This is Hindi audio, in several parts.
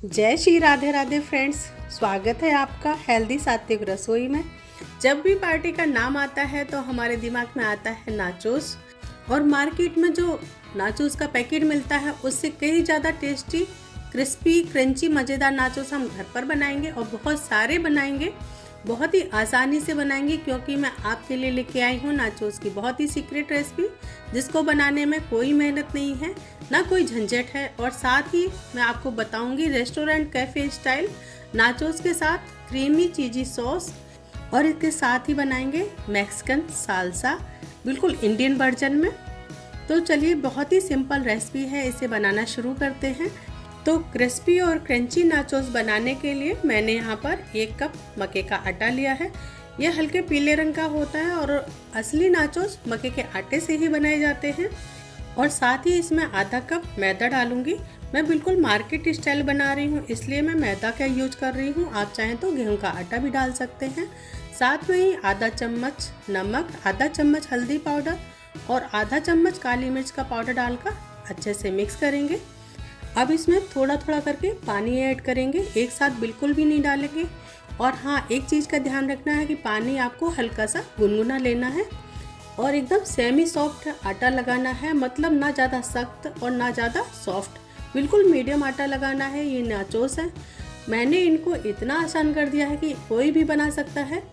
जय श्री राधे राधे फ्रेंड्स, स्वागत है आपका हेल्दी सात्विक रसोई में। जब भी पार्टी का नाम आता है तो हमारे दिमाग में आता है नाचोस। और मार्केट में जो नाचोस का पैकेट मिलता है उससे कई ज़्यादा टेस्टी, क्रिस्पी, क्रंची, मज़ेदार नाचोस हम घर पर बनाएंगे और बहुत सारे बनाएंगे। बहुत ही आसानी से बनाएंगे क्योंकि मैं आपके लिए लेके आई हूँ नाचोस की बहुत ही सीक्रेट रेसिपी, जिसको बनाने में कोई मेहनत नहीं है, ना कोई झंझट है। और साथ ही मैं आपको बताऊंगी रेस्टोरेंट कैफ़े स्टाइल नाचोस के साथ क्रीमी चीज़ी सॉस, और इसके साथ ही बनाएंगे मैक्सिकन सालसा, बिल्कुल इंडियन वर्जन में। तो चलिए, बहुत ही सिंपल रेसिपी है, इसे बनाना शुरू करते हैं। तो क्रिस्पी और क्रंची नाचोस बनाने के लिए मैंने यहाँ पर 1 कप मक्के का आटा लिया है। यह हल्के पीले रंग का होता है और असली नाचोस मक्के के आटे से ही बनाए जाते हैं। और साथ ही इसमें आधा कप मैदा डालूंगी। मैं बिल्कुल मार्केट स्टाइल बना रही हूँ, इसलिए मैं मैदा का यूज कर रही हूँ। आप चाहें तो गेहूं का आटा भी डाल सकते हैं। साथ में ही आधा चम्मच नमक, आधा चम्मच हल्दी पाउडर और आधा चम्मच काली मिर्च का पाउडर डालकर अच्छे से मिक्स करेंगे। अब इसमें थोड़ा थोड़ा करके पानी ऐड करेंगे, एक साथ बिल्कुल भी नहीं डालेंगे। और हाँ, एक चीज़ का ध्यान रखना है कि पानी आपको हल्का सा गुनगुना लेना है और एकदम सेमी सॉफ्ट आटा लगाना है, मतलब ना ज़्यादा सख्त और ना ज़्यादा सॉफ्ट, बिल्कुल मीडियम आटा लगाना है। ये नाचोस है, मैंने इनको इतना आसान कर दिया है कि कोई भी बना सकता है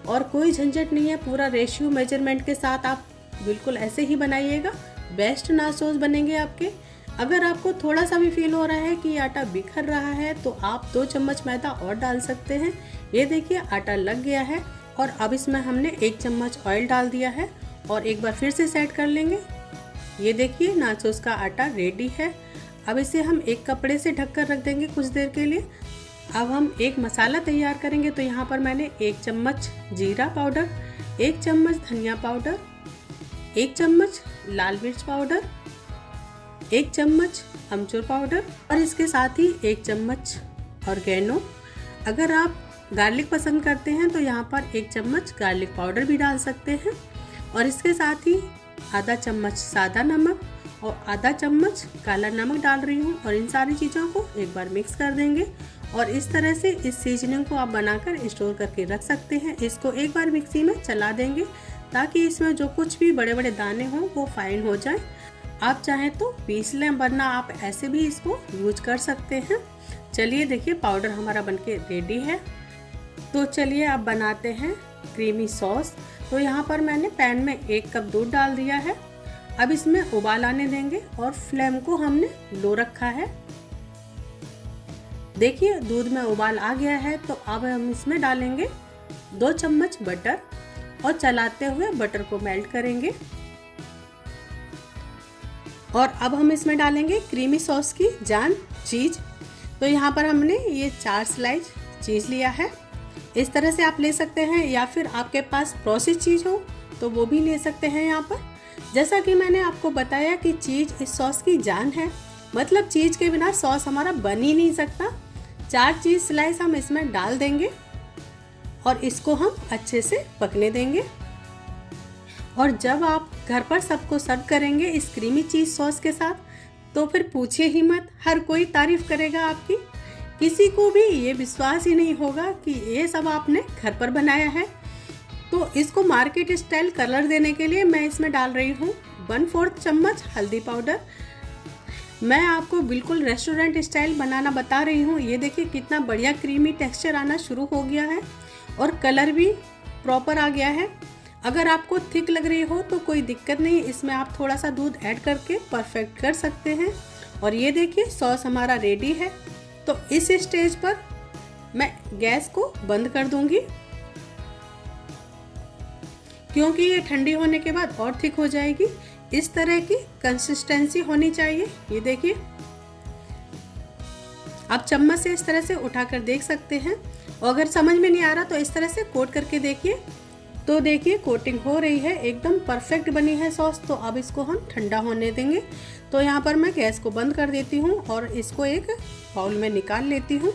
और कोई झंझट नहीं है। पूरा रेशियो मेजरमेंट के साथ आप बिल्कुल ऐसे ही बनाइएगा, बेस्ट नाचोस बनेंगे आपके। अगर आपको थोड़ा सा भी फील हो रहा है कि आटा बिखर रहा है तो आप 2 चम्मच मैदा और डाल सकते हैं। ये देखिए, आटा लग गया है। और अब इसमें हमने 1 चम्मच ऑयल डाल दिया है और एक बार फिर से सेट कर लेंगे। ये देखिए, नाचोस का आटा रेडी है। अब इसे हम एक कपड़े से ढककर रख देंगे कुछ देर के लिए। अब हम एक मसाला तैयार करेंगे। तो यहाँ पर मैंने 1 चम्मच जीरा पाउडर, 1 चम्मच धनिया पाउडर, 1 चम्मच लाल मिर्च पाउडर, 1 चम्मच अमचूर पाउडर और इसके साथ ही 1 चम्मच ऑर्गेनो। अगर आप गार्लिक पसंद करते हैं तो यहाँ पर 1 चम्मच गार्लिक पाउडर भी डाल सकते हैं। और इसके साथ ही आधा चम्मच सादा नमक और आधा चम्मच काला नमक डाल रही हूँ। और इन सारी चीज़ों को एक बार मिक्स कर देंगे। और इस तरह से इस सीजनिंग को आप बनाकर स्टोर करके रख सकते हैं। इसको एक बार मिक्सी में चला देंगे ताकि इसमें जो कुछ भी बड़े बड़े दाने हों वो फाइन हो जाए। आप चाहें तो पीस लें, वरना आप ऐसे भी इसको यूज कर सकते हैं। चलिए देखिए, पाउडर हमारा बनके रेडी है। तो चलिए अब बनाते हैं क्रीमी सॉस। तो यहाँ पर मैंने पैन में 1 कप दूध डाल दिया है। अब इसमें उबाल आने देंगे और फ्लेम को हमने लो रखा है। देखिए, दूध में उबाल आ गया है। तो अब हम इसमें डालेंगे 2 चम्मच बटर और चलाते हुए बटर को मेल्ट करेंगे। और अब हम इसमें डालेंगे क्रीमी सॉस की जान, चीज़। तो यहाँ पर हमने ये 4 स्लाइस चीज़ लिया है। इस तरह से आप ले सकते हैं, या फिर आपके पास प्रोसेस चीज़ हो तो वो भी ले सकते हैं। यहाँ पर जैसा कि मैंने आपको बताया कि चीज़ इस सॉस की जान है, मतलब चीज़ के बिना सॉस हमारा बन ही नहीं सकता। 4 चीज़ स्लाइस हम इसमें डाल देंगे और इसको हम अच्छे से पकने देंगे। और जब आप घर पर सबको सर्व करेंगे इस क्रीमी चीज़ सॉस के साथ, तो फिर पूछिए ही मत, हर कोई तारीफ करेगा आपकी। किसी को भी ये विश्वास ही नहीं होगा कि ये सब आपने घर पर बनाया है। तो इसको मार्केट स्टाइल कलर देने के लिए मैं इसमें डाल रही हूँ 1/4 चम्मच हल्दी पाउडर। मैं आपको बिल्कुल रेस्टोरेंट स्टाइल बनाना बता रही हूँ। ये देखिए, कितना बढ़िया क्रीमी टेक्सचर आना शुरू हो गया है और कलर भी प्रॉपर आ गया है। अगर आपको थिक लग रही हो तो कोई दिक्कत नहीं, इसमें आप थोड़ा सा दूध ऐड करके परफेक्ट कर सकते हैं। और ये देखिए, सॉस हमारा रेडी है। तो इस स्टेज पर मैं गैस को बंद कर दूंगी, क्योंकि ये ठंडी होने के बाद और थिक हो जाएगी। इस तरह की कंसिस्टेंसी होनी चाहिए। ये देखिए, आप चम्मच से इस तरह से उठाकर देख सकते हैं। और अगर समझ में नहीं आ रहा तो इस तरह से कोट करके देखिए। तो देखिए, कोटिंग हो रही है, एकदम परफेक्ट बनी है सॉस। तो अब इसको हम ठंडा होने देंगे। तो यहाँ पर मैं गैस को बंद कर देती हूँ और इसको एक बाउल में निकाल लेती हूँ।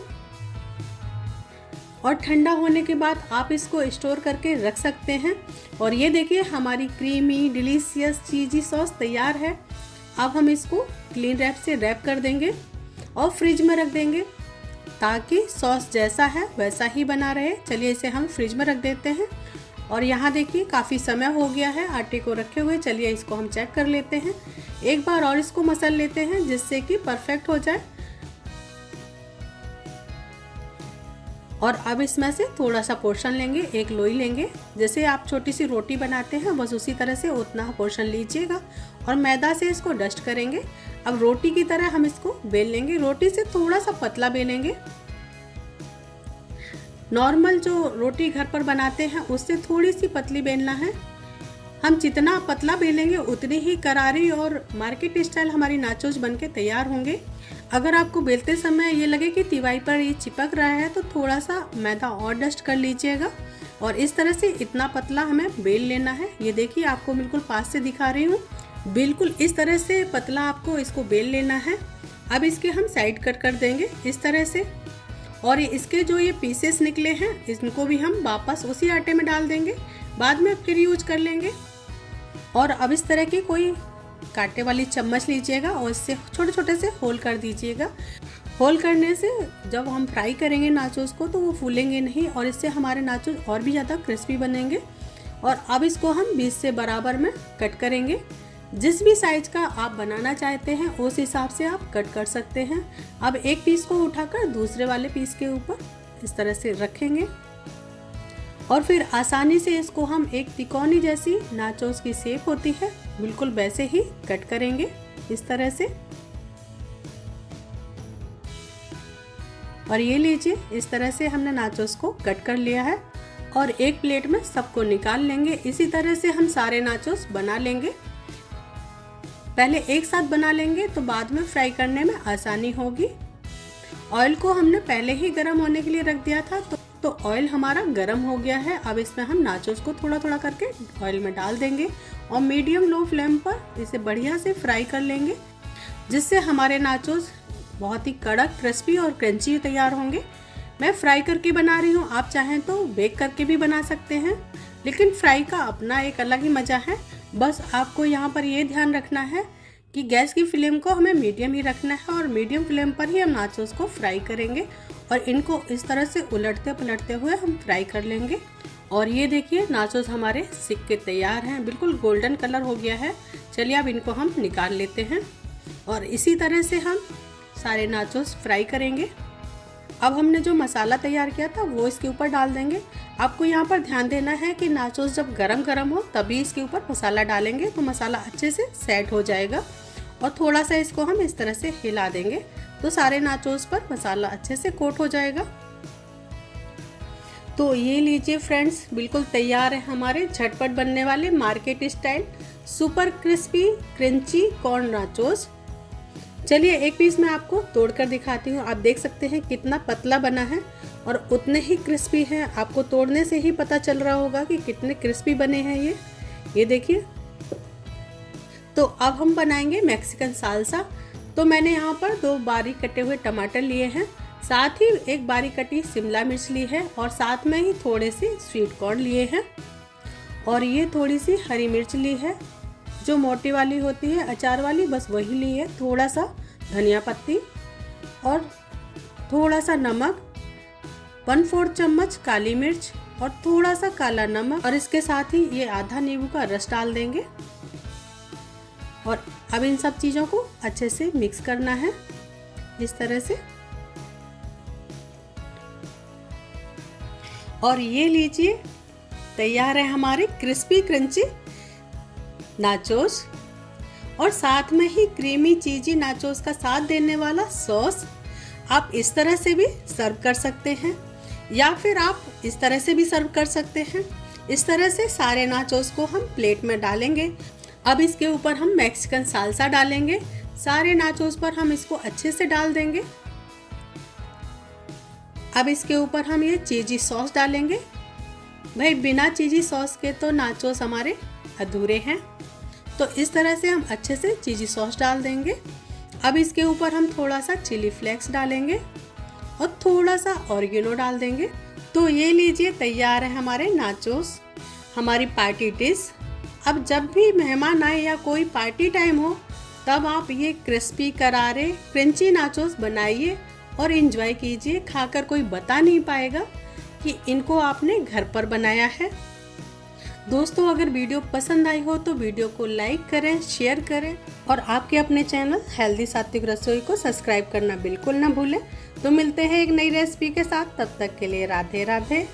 और ठंडा होने के बाद आप इसको स्टोर करके रख सकते हैं। और ये देखिए, हमारी क्रीमी डिलीशियस चीज़ी सॉस तैयार है। अब हम इसको क्लीन रैप से रैप कर देंगे और फ्रिज में रख देंगे। ताकि सॉस जैसा है वैसा ही बना रहे। चलिए इसे हम फ्रिज में रख देते हैं। और यहाँ देखिए काफ़ी समय हो गया है आटे को रखे हुए। चलिए इसको हम चेक कर लेते हैं, एक बार और इसको मसल लेते हैं जिससे कि परफेक्ट हो जाए। और अब इसमें से थोड़ा सा पोर्शन लेंगे, एक लोई लेंगे, जैसे आप छोटी सी रोटी बनाते हैं बस उसी तरह से उतना पोर्शन लीजिएगा और मैदा से इसको डस्ट करेंगे। अब रोटी की तरह हम इसको बेल लेंगे, रोटी से थोड़ा सा पतला बेलेंगे। नॉर्मल जो रोटी घर पर बनाते हैं उससे थोड़ी सी पतली बेलना है। हम जितना पतला बेलेंगे उतनी ही करारी और मार्केट स्टाइल हमारी नाचोस बनके तैयार होंगे। अगर आपको बेलते समय ये लगे कि तिवाई पर ये चिपक रहा है तो थोड़ा सा मैदा और डस्ट कर लीजिएगा। और इस तरह से इतना पतला हमें बेल लेना है। ये देखिए आपको बिल्कुल पास से दिखा रही हूँ, बिल्कुल इस तरह से पतला आपको इसको बेल लेना है। अब इसके हम साइड कट कर देंगे इस तरह से। और इसके जो ये पीसेस निकले हैं इनको भी हम वापस उसी आटे में डाल देंगे, बाद में फिर यूज कर लेंगे। और अब इस तरह की कोई कांटे वाली चम्मच लीजिएगा और इससे छोटे छोटे से होल कर दीजिएगा। होल करने से जब हम फ्राई करेंगे नाचोस को तो वो फूलेंगे नहीं और इससे हमारे नाचोस और भी ज़्यादा क्रिस्पी बनेंगे। और अब इसको हम 20 से बराबर में कट करेंगे। जिस भी साइज का आप बनाना चाहते हैं उस हिसाब से आप कट कर सकते हैं। अब एक पीस को उठाकर दूसरे वाले पीस के ऊपर इस तरह से रखेंगे और फिर आसानी से इसको हम एक तिकोनी जैसी नाचोस की शेप होती है बिल्कुल वैसे ही कट करेंगे इस तरह से। और ये लीजिए इस तरह से हमने नाचोस को कट कर लिया है और एक प्लेट में सबको निकाल लेंगे। इसी तरह से हम सारे नाचोस बना लेंगे। पहले एक साथ बना लेंगे तो बाद में फ्राई करने में आसानी होगी। ऑयल को हमने पहले ही गर्म होने के लिए रख दिया था तो ऑयल हमारा गर्म हो गया है। अब इसमें हम नाचोस को थोड़ा थोड़ा करके ऑयल में डाल देंगे और मीडियम लो फ्लेम पर इसे बढ़िया से फ्राई कर लेंगे, जिससे हमारे नाचोस बहुत ही कड़क, क्रिस्पी और क्रंची तैयार होंगे। मैं फ्राई करके बना रही हूँ, आप चाहें तो बेक करके भी बना सकते हैं, लेकिन फ्राई का अपना एक अलग ही मज़ा है। बस आपको यहाँ पर ये ध्यान रखना है कि गैस की फ्लेम को हमें मीडियम ही रखना है और मीडियम फ्लेम पर ही हम नाचोस को फ्राई करेंगे और इनको इस तरह से उलटते पलटते हुए हम फ्राई कर लेंगे। और ये देखिए नाचोस हमारे सिक के तैयार हैं, बिल्कुल गोल्डन कलर हो गया है। चलिए अब इनको हम निकाल लेते हैं और इसी तरह से हम सारे नाचोस फ्राई करेंगे। अब हमने जो मसाला तैयार किया था वो इसके ऊपर डाल देंगे। आपको यहाँ पर ध्यान देना है कि नाचोस जब गरम गरम हो तभी इसके ऊपर मसाला डालेंगे तो मसाला अच्छे से सेट हो जाएगा। और थोड़ा सा इसको हम इस तरह से हिला देंगे तो सारे नाचोस पर मसाला अच्छे से कोट हो जाएगा। तो ये लीजिए फ्रेंड्स, बिल्कुल तैयार है हमारे झटपट बनने वाले market style super crispy crunchy corn nachos. चलिए एक पीस मैं आपको तोड़कर दिखाती हूँ। आप देख सकते हैं कितना पतला बना है और उतने ही क्रिस्पी है। आपको तोड़ने से ही पता चल रहा होगा कि कितने क्रिस्पी बने हैं ये देखिए। तो अब हम बनाएंगे मैक्सिकन सालसा। तो मैंने यहाँ पर 2 बारीक कटे हुए टमाटर लिए हैं, साथ ही एक बारीक कटी शिमला मिर्च ली है और साथ में ही थोड़े से स्वीट कॉर्न लिए हैं और ये थोड़ी सी हरी मिर्च ली है जो मोटी वाली होती है अचार वाली, बस वही ली है। थोड़ा सा धनिया पत्ती और थोड़ा सा नमक, 1/4 चम्मच काली मिर्च और थोड़ा सा काला नमक और इसके साथ ही ये आधा नींबू का रस डाल देंगे। और अब इन सब चीज़ों को अच्छे से मिक्स करना है इस तरह से। और ये लीजिए तैयार है हमारे क्रिस्पी क्रंची नाचोस और साथ में ही क्रीमी चीजी नाचोस का साथ देने वाला सॉस। आप इस तरह से भी सर्व कर सकते हैं या फिर आप इस तरह से भी सर्व कर सकते हैं। इस तरह से सारे नाचोस को हम प्लेट में डालेंगे। अब इसके ऊपर हम मैक्सिकन सालसा डालेंगे। सारे नाचोस पर हम इसको अच्छे से डाल देंगे। अब इसके ऊपर हम ये चीजी सॉस डालेंगे। भाई बिना चीजी सॉस के तो नाचोस हमारे अधूरे हैं, तो इस तरह से हम अच्छे से चीजी सॉस डाल देंगे। अब इसके ऊपर हम थोड़ा सा चिली फ्लेक्स डालेंगे और थोड़ा सा ऑरिगेनो डाल देंगे। तो ये लीजिए तैयार है हमारे नाचोस, हमारी पार्टी डिश। अब जब भी मेहमान आए या कोई पार्टी टाइम हो तब आप ये क्रिस्पी करारे क्रंची नाचोस बनाइए और एंजॉय कीजिए। खाकर कोई बता नहीं पाएगा कि इनको आपने घर पर बनाया है। दोस्तों, अगर वीडियो पसंद आई हो तो वीडियो को लाइक करें, शेयर करें और आपके अपने चैनल हेल्दी सात्विक रसोई को सब्सक्राइब करना बिल्कुल ना भूलें। तो मिलते हैं एक नई रेसिपी के साथ, तब तक के लिए राधे राधे।